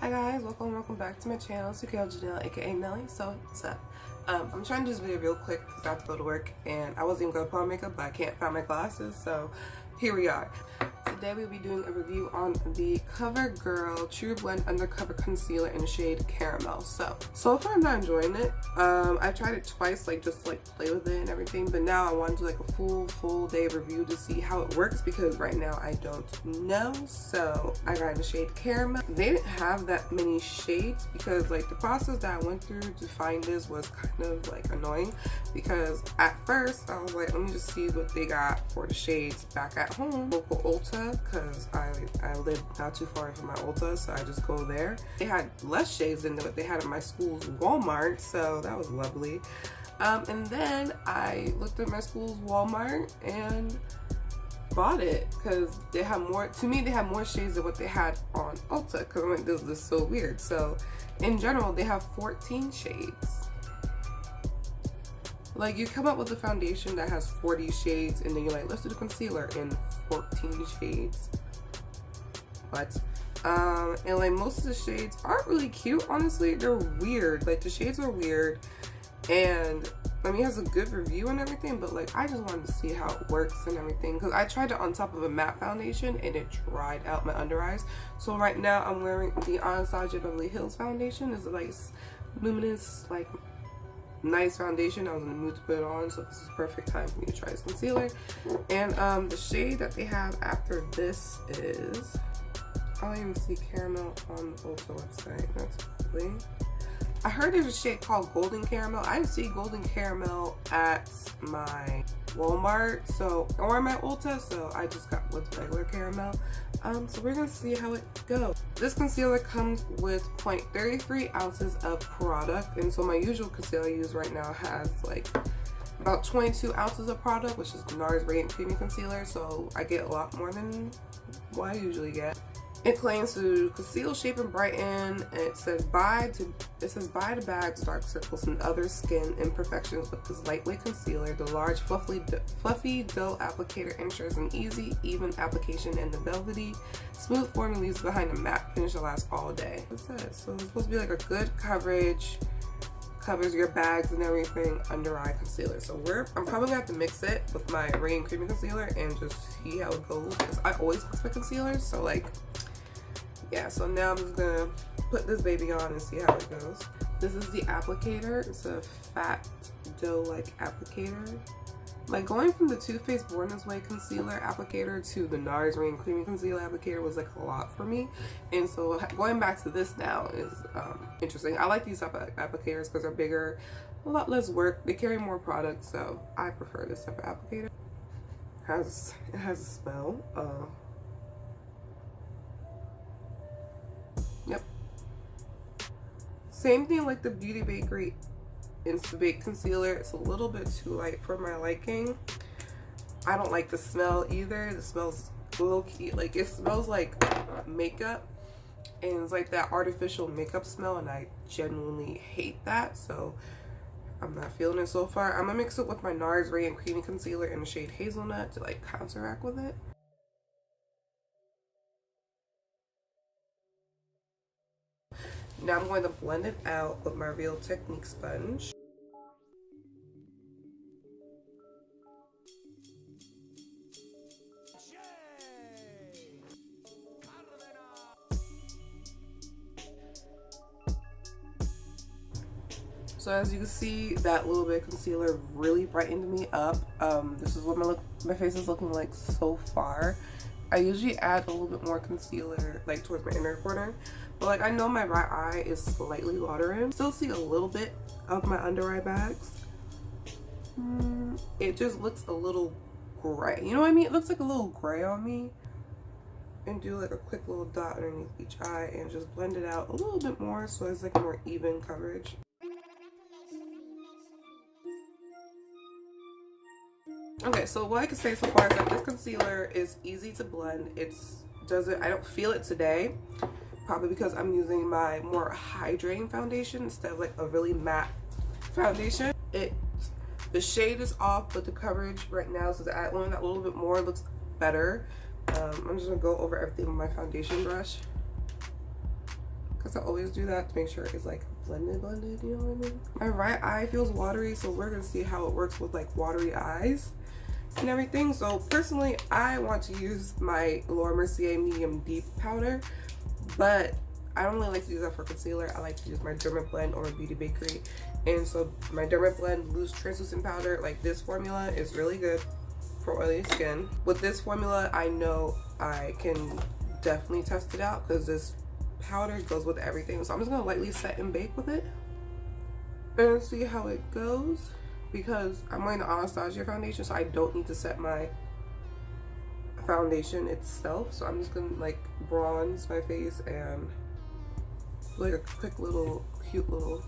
Hi guys, welcome back to my channel. It's your girl Janelle, aka Nelly. So what's up? I'm trying to do this video real quick because I have to go to work and I wasn't even gonna put on makeup, but I can't find my glasses, so here we are. Today we'll be doing a review on the CoverGirl TruBlend Undercover Concealer in shade Caramel. So far I'm not enjoying it. I tried it twice, just to play with it and everything, but now I want to do a full day review to see how it works because right now I don't know. So I got in the shade Caramel. They didn't have that many shades because the process that I went through to find this was kind of annoying because at first I was like, let me just see what they got for the shades back at home, local Ulta, because I live not too far from my Ulta, so I just go there. They had less shades than what they had at my school's Walmart, so that was lovely. And then I looked at my school's Walmart and bought it because they have more, to me they have more shades than what they had on Ulta, because I'm like, this is so weird. So in general they have 14 shades. You come up with a foundation that has 40 shades and then you're like, let's do the concealer in 14 shades. But and most of the shades aren't really cute, honestly. They're weird. The shades are weird, and it has a good review and everything, but I just wanted to see how it works and everything because I tried it on top of a matte foundation and it dried out my under eyes. So right now I'm wearing the Anastasia Beverly Hills foundation. It's a luminous, nice foundation. I was in the mood to put it on, so this is perfect time for me to try this concealer. And the shade that they have after this is, I don't even see Caramel on the Ulta website. That's lovely. I heard there's a shade called Golden Caramel. I didn't see Golden Caramel at my Walmart, or my Ulta, so I just got with regular caramel. So we're gonna see how it goes. This concealer comes with 0.33 ounces of product, and so my usual concealer I use right now has about 22 ounces of product, which is NARS Radiant Creamy Concealer, so I get a lot more than what I usually get. It claims to conceal, shape, and brighten, and it says bye to bags, dark circles, and other skin imperfections with this lightweight concealer. The large fluffy dough applicator ensures an easy, even application, and the velvety, smooth formula leaves behind a matte finish that lasts all day. What's that? So it's supposed to be a good coverage, covers your bags and everything, under eye concealer. So I'm probably gonna have to mix it with my Radiant Creamy Concealer and just see how it goes because I always mix my concealers. So yeah, so now I'm just gonna put this baby on and see how it goes. This is the applicator. It's a fat dough-like applicator. Going from the TooFaced Born This Way concealer applicator to the NARS Radiant Creamy Concealer applicator was a lot for me. And so going back to this now is interesting. I like these type of applicators because they're bigger, a lot less work. They carry more product, so I prefer this type of applicator. It has a smell. Yep. Same thing like the Beauty Bakery Insta Bake Concealer. It's a little bit too light for my liking. I don't like the smell either. It smells low key. It smells like makeup. And it's that artificial makeup smell. And I genuinely hate that. So I'm not feeling it so far. I'm going to mix it with my NARS Radiant Creamy Concealer in the shade Hazelnut to counteract with it. Now I'm going to blend it out with my Real Technique sponge. So as you can see, that little bit of concealer really brightened me up. This is what my face is looking like so far. I usually add a little bit more concealer towards my inner corner, but I know my right eye is slightly watering. Still see a little bit of my under eye bags. It just looks a little gray. You know what I mean? It looks a little gray on me. And do a quick little dot underneath each eye and just blend it out a little bit more so it's more even coverage. Okay, so what I can say so far is that this concealer is easy to blend. I don't feel it today, probably because I'm using my more hydrating foundation instead of a really matte foundation. The shade is off, but the coverage right now, so to add on that little bit more looks better. I'm just gonna go over everything with my foundation brush. because I always do that to make sure it's like blended, you know what I mean? My right eye feels watery, so we're gonna see how it works with like watery eyes and everything. So personally, I want to use my Laura Mercier medium deep powder, but I don't really like to use that for concealer. I like to use my DermaBlend or my Beauty Bakery. And so my DermaBlend loose translucent powder, like this formula, is really good for oily skin. With this formula, I know I can definitely test it out because this powder goes with everything. So I'm just gonna lightly set and bake with it and see how it goes, because I'm wearing the Anastasia foundation, so I don't need to set my foundation itself. So I'm just gonna like bronze my face and like a quick little cute little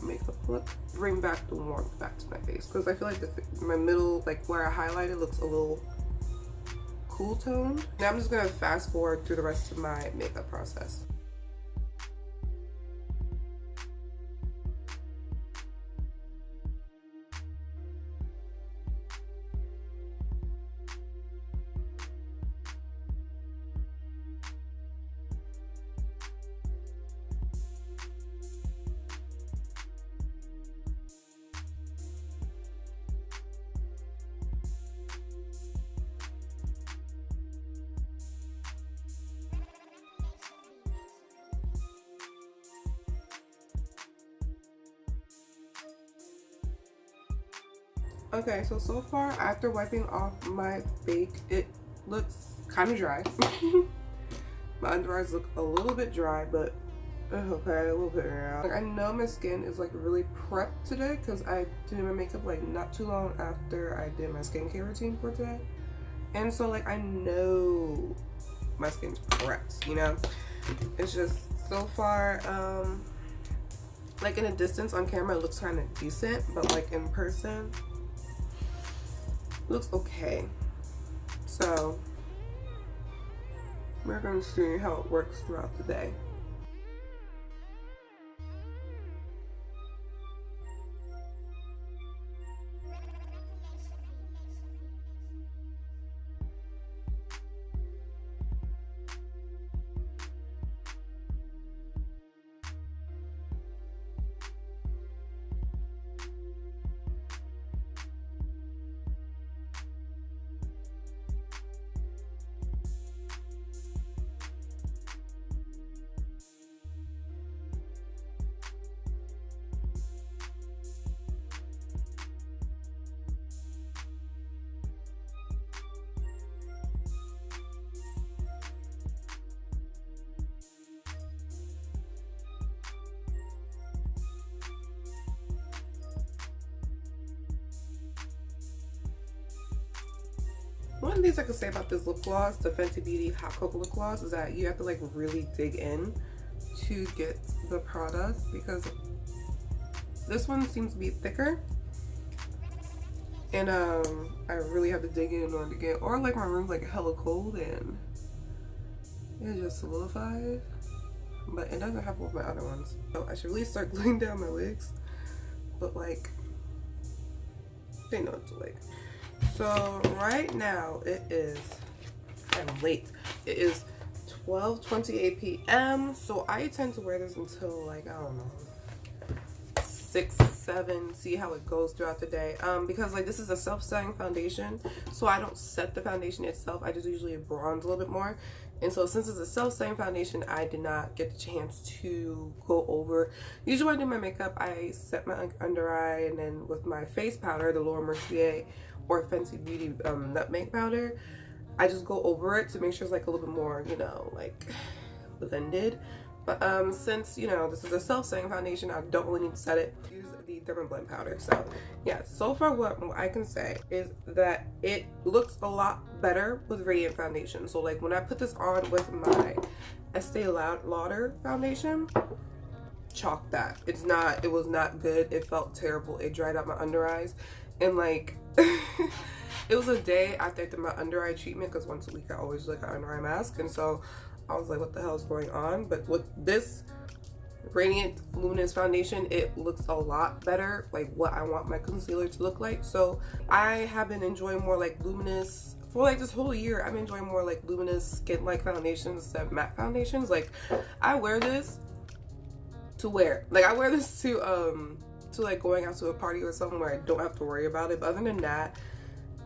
makeup look, bring back the warmth back to my face, because I feel like my middle, like where I highlighted, looks a little cool toned. Now I'm just gonna fast forward through the rest of my makeup process. Okay, so far after wiping off my bake, it looks kind of dry. My under eyes look a little bit dry, but okay, we'll figure it out. Like, I know my skin is like really prepped today because I did my makeup like not too long after I did my skincare routine for today, and so like I know my skin's prepped, you know. It's just so far like in a distance on camera it looks kind of decent, but like in person looks okay. So we're gonna see how it works throughout the day. One of the things I could say about this lip gloss, the Fenty Beauty Hot Cocoa Lip Gloss, is that you have to like really dig in to get the product, because this one seems to be thicker, and I really have to dig in order to get, or like my room's like hella cold and it just solidifies, but it doesn't happen with my other ones. So I should really start gluing down my wigs, but like they know what to like. So right now it is, I'm late, it is 12:28 p.m. so I tend to wear this until like, I don't know, 6, 7, see how it goes throughout the day, because like this is a self-setting foundation, so I don't set the foundation itself, I just usually bronze a little bit more. And so since it's a self-setting foundation, I did not get the chance to go over. Usually when I do my makeup, I set my under eye, and then with my face powder, the Laura Mercier or Fenty Beauty nutmeg powder, I just go over it to make sure it's like a little bit more, you know, like blended. But since, you know, this is a self-setting foundation, I don't really need to set it. Use the DermaBlend powder. So yeah, so far what I can say is that it looks a lot better with Radiant foundation. So like when I put this on with my Estee Lauder foundation, chalk that. It was not good. It felt terrible. It dried out my under eyes, and like it was a day after I did my under eye treatment, because once a week I always do like an under eye mask, and so I was like, what the hell is going on? But with this Radiant Luminous foundation, it looks a lot better, like what I want my concealer to look like. So I have been enjoying more like luminous, for like this whole year, I've been enjoying more like luminous skin-like foundations than matte foundations. Like I wear this to wear. Like I wear this to like going out to a party or something where I don't have to worry about it. But other than that,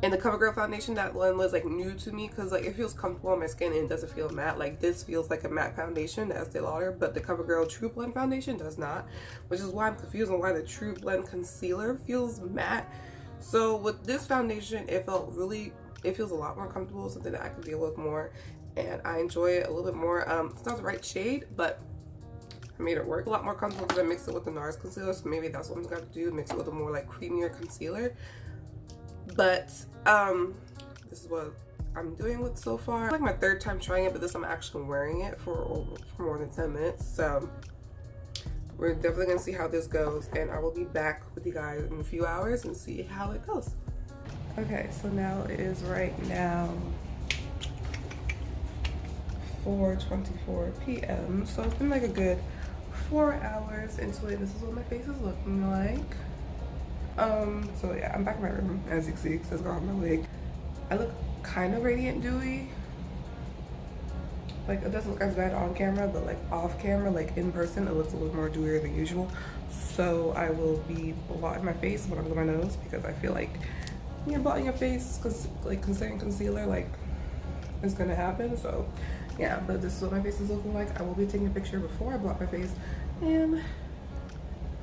and the CoverGirl foundation, that one was like new to me because like it feels comfortable on my skin and it doesn't feel matte. Like this feels like a matte foundation, the Estee Lauder, but the CoverGirl TruBlend foundation does not, which is why I'm confused on why the TruBlend concealer feels matte. So with this foundation, it feels a lot more comfortable, something that I can deal with more, and I enjoy it a little bit more. It's not the right shade, but I made it work a lot more comfortable because I mixed it with the NARS concealer, so maybe that's what I'm gonna do, mix it with a more like creamier concealer. But this is what I'm doing with so far. It's like my third time trying it, but this time I'm actually wearing it for more than 10 minutes. So we're definitely gonna see how this goes, and I will be back with you guys in a few hours and see how it goes. Okay, so now it is right now 4:24 p.m. So it's been like a good 4 hours into it. This is what my face is looking like. So yeah, I'm back in my room, as you can see, because it's got on my wig. I look kind of radiant dewy. Like it doesn't look as bad on camera, but like off camera, like in person, it looks a little more dewier than usual. So I will be blotting my face when I'm on my nose, because I feel like when you're blotting your face, like considering concealer, like it's gonna happen. So yeah, but this is what my face is looking like. I will be taking a picture before I blot my face, and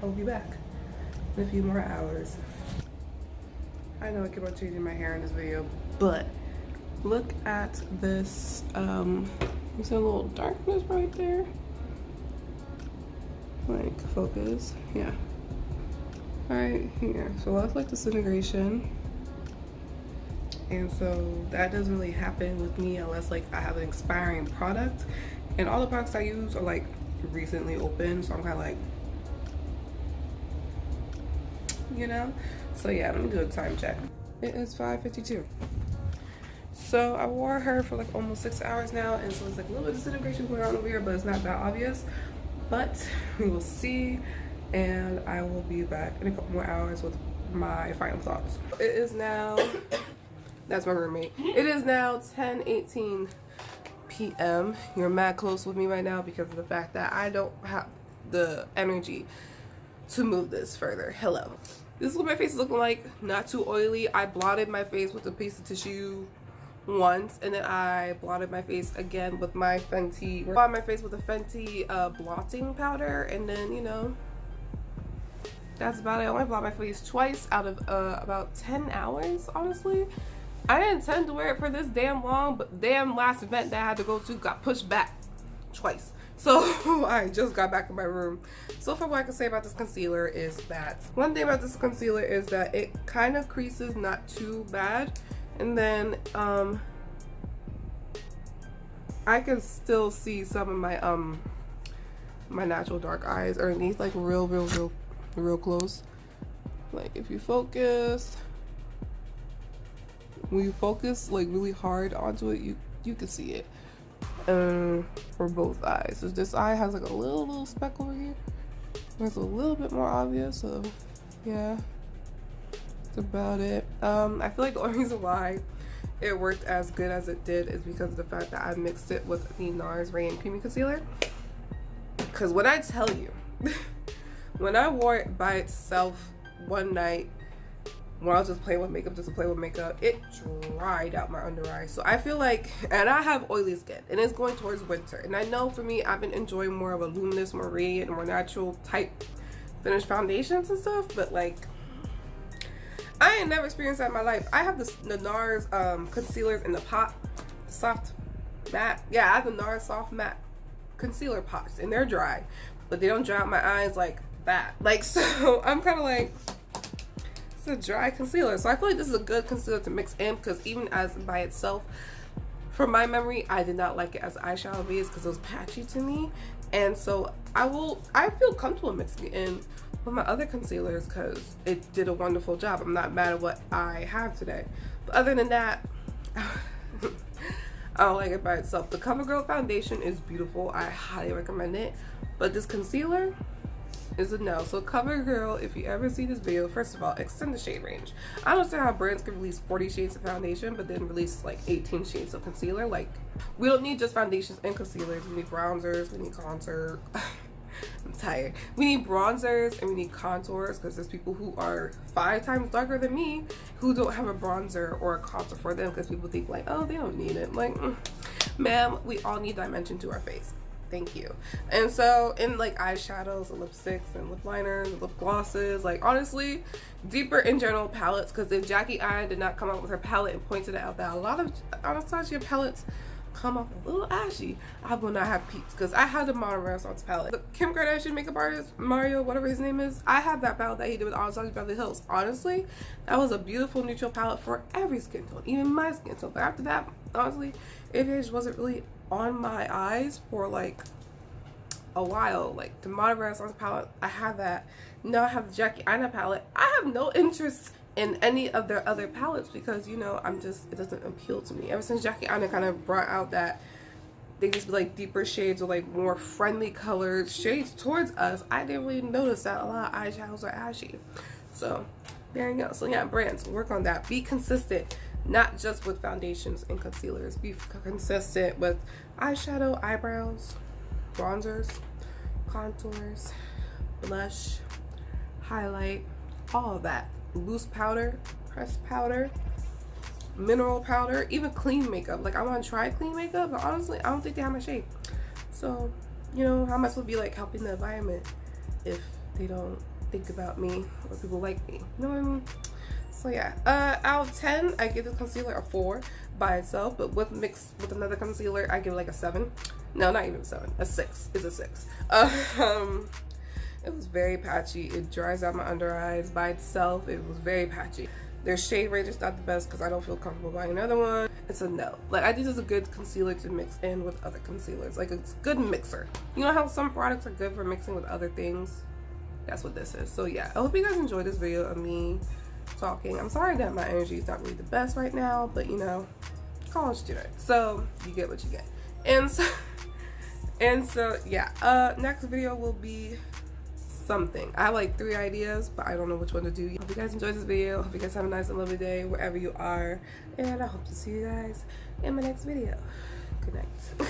I will be back in a few more hours. I know I keep on changing my hair in this video, but look at this. There's a little darkness right there. Like focus, yeah. Right here. So that's like disintegration. And so that doesn't really happen with me unless like I have an expiring product. And all the products I use are like recently opened, so I'm kind of like, you know. So yeah, let me do a time check. It is 5:52. So I wore her for like almost 6 hours now, and so it's like a little bit of disintegration going on over here, but it's not that obvious. But we will see, and I will be back in a couple more hours with my final thoughts. It is now, that's my roommate. It is now 10:18 p.m. You're mad close with me right now because of the fact that I don't have the energy to move this further. Hello. This is what my face is looking like. Not too oily. I blotted my face with a piece of tissue once, and then I blotted my face again with my Fenty. Blotted my face with a Fenty blotting powder, and then, you know, that's about it. I only blotted my face twice out of about 10 hours, honestly. I didn't intend to wear it for this damn long, but damn last event that I had to go to got pushed back twice. So I just got back in my room. So far, what I can say about this concealer is that one thing about this concealer is that it kind of creases not too bad, and then I can still see some of my my natural dark eyes underneath, like real close. Like if you focus, when you focus like really hard onto it, you can see it. For both eyes. So this eye has like a little speck over here. It's a little bit more obvious, so yeah, that's about it. I feel like the only reason why it worked as good as it did is because of the fact that I mixed it with the NARS Radiant Creamy Concealer. Because when I tell you, when I wore it by itself one night, when I was just playing with makeup, it dried out my under eye. So I feel like, and I have oily skin, and it's going towards winter. And I know for me, I've been enjoying more of a luminous, more radiant, more natural type finished foundations and stuff. But like, I ain't never experienced that in my life. I have the NARS concealers in the pot, soft matte. Yeah, I have the NARS soft matte concealer pots, and they're dry, but they don't dry out my eyes like that. Like, so I'm kind of like, it's a dry concealer. So I feel like this is a good concealer to mix in, because even as by itself, from my memory, I did not like it as eyeshadow base because it was patchy to me. And so I feel comfortable mixing it in with my other concealers because it did a wonderful job. I'm not mad at what I have today. But other than that, I don't like it by itself. The CoverGirl foundation is beautiful. I highly recommend it. But this concealer is a no. So CoverGirl, if you ever see this video, first of all, extend the shade range. I don't understand how brands can release 40 shades of foundation but then release like 18 shades of concealer. Like, we don't need just foundations and concealers. We need bronzers, we need contour. I'm tired. We need bronzers and we need contours because there's people who are 5 times darker than me who don't have a bronzer or a contour for them because people think like, oh, they don't need it. Like, ma'am, we all need dimension to our face. Thank you. And so in like eyeshadows and lipsticks and lip liners and lip glosses, like honestly, deeper in general palettes, because if Jackie I did not come out with her palette and pointed it out that a lot of Anastasia palettes come off a little ashy, I will not have peaks because I had the Modern Renaissance palette. The Kim Kardashian makeup artist, Mario, whatever his name is, I had that palette that he did with Anastasia Beverly Hills. Honestly, that was a beautiful neutral palette for every skin tone, even my skin tone. But after that, honestly, ABH wasn't really on my eyes for like a while. Like the Modern Renaissance palette, I had that. Now I have the Jackie Aina palette. I have no interest in any of their other palettes because, you know, it doesn't appeal to me. Ever since Jackie Aina kind of brought out that they just be like deeper shades or like more friendly colored shades towards us, I didn't really notice that a lot of eyeshadows are ashy. So there you go. So yeah, brands, work on that. Be consistent, not just with foundations and concealers. Be consistent with eyeshadow, eyebrows, bronzers, contours, blush, highlight, all of that. Loose powder, pressed powder, mineral powder, even clean makeup. Like I want to try clean makeup, but honestly I don't think they have my shade. So, you know, how am I supposed to be like helping the environment if they don't think about me or people like me? You know what I mean? So yeah, out of 10 I give the concealer a 4 by itself, but with mixed with another concealer I give it like a 7. No, not even a 7, a 6. It's a 6. It was very patchy. It dries out my under eyes by itself. It was very patchy. Their shade range is not the best because I don't feel comfortable buying another one. It's a no. Like I think this is a good concealer to mix in with other concealers. Like it's a good mixer. You know how some products are good for mixing with other things? That's what this is. So yeah, I hope you guys enjoyed this video of me talking. I'm sorry that my energy is not really the best right now, but you know, college student. So you get what you get. And so yeah, next video will be something. I have like 3 ideas, but I don't know which one to do. Hope you guys enjoyed this video. Hope you guys have a nice and lovely day wherever you are, and I hope to see you guys in my next video. Good night.